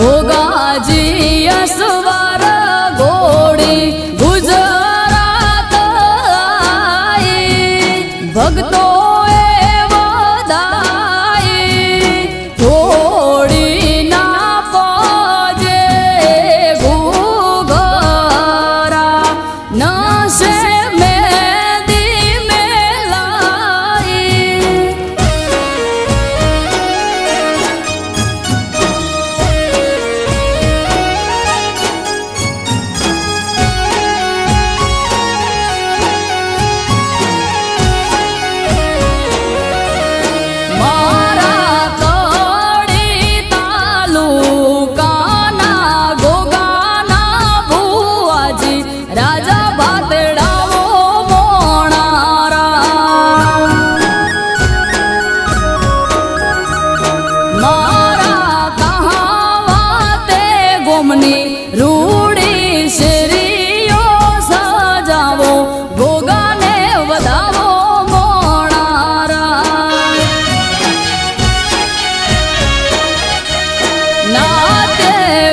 ભોગાજી અસવાર ઘોડી ગુજરાત આઈ ભક્તો રૂડી શેરીઓ સજાવો ગોગાને વધાવો મોણારા નાતે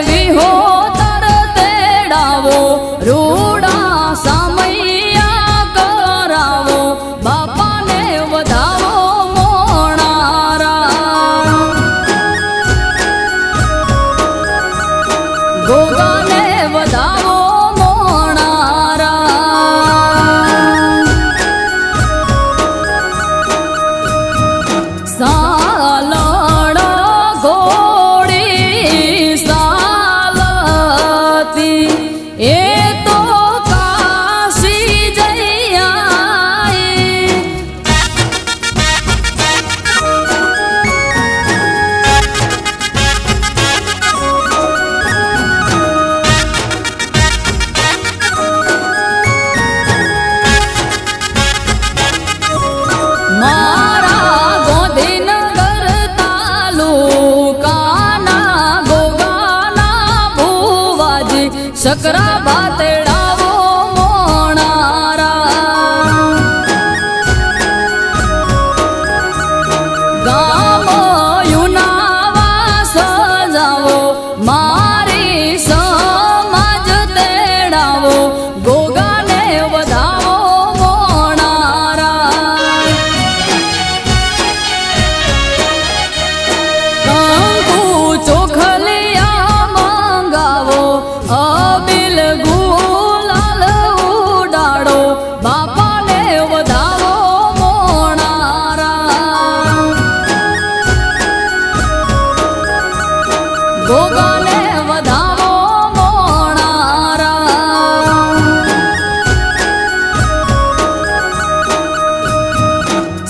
વિહોતર તેડાવો રૂડા સામૈયા કરાવો બાપાને વધાવો મોણારા ગોગાને વધાવો મોણારા સાલડ ઘોડી સાલતી એ તો કાશી જઈ આઈ મારા ગોંધીનગર તાલુકાના ગોગાના ભુવાજી શકરા ભાતેડાવો મોણારા ગામ યુનાવા સજાવો મારી સમાજ તેડાવો ગોગાને વધાવો અબિલ ગુલાલ ઉડાડો બાપાને વધાવો મોણારા ગોગાને વધાવો મોણારા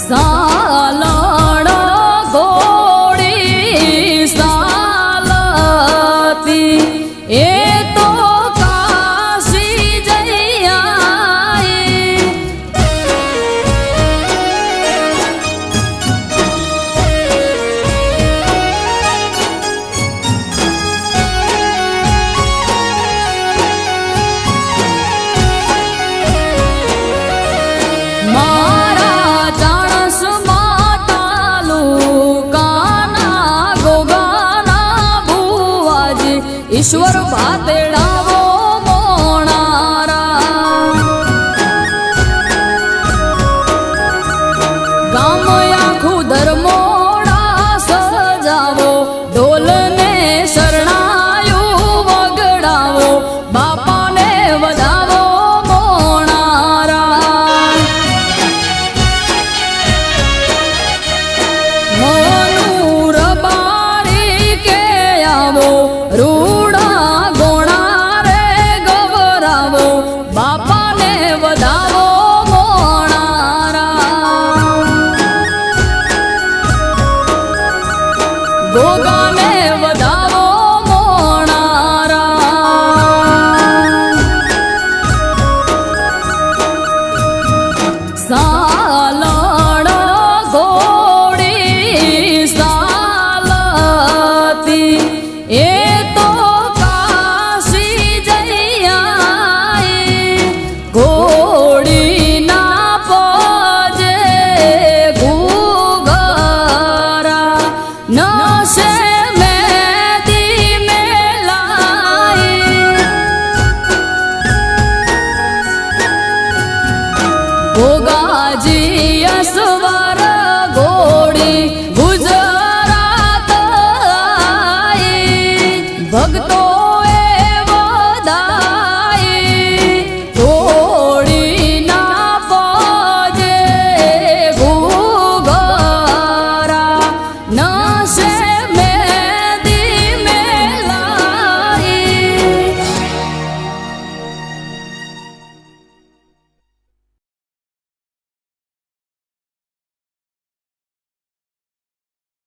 સાલડ ઘોડી સાલતી એ તો કાશી જઈ આઈ મારા ચાણસમાં તાલુકાના ગોગાના ભુવાજી ઈશ્વર ભાતેડાવો મોણારા ગામ આખું ધર્મોડા સજાવો ઢોલને શરણાયું વગડાવો બાપાને વધાવો મોણારા મોનું રબાડી કે આવો રૂડા ગોણા રે ગવરાવો બાપાને વધાવો મોણારા ગોગાને વધાવો મોણારા સાલડ ઘોડી સાલતી એ તો કાશી જઈ આઈ ઘોડીના પજે ઘૂઘરા નશે મેદી મેં બાજી અસવા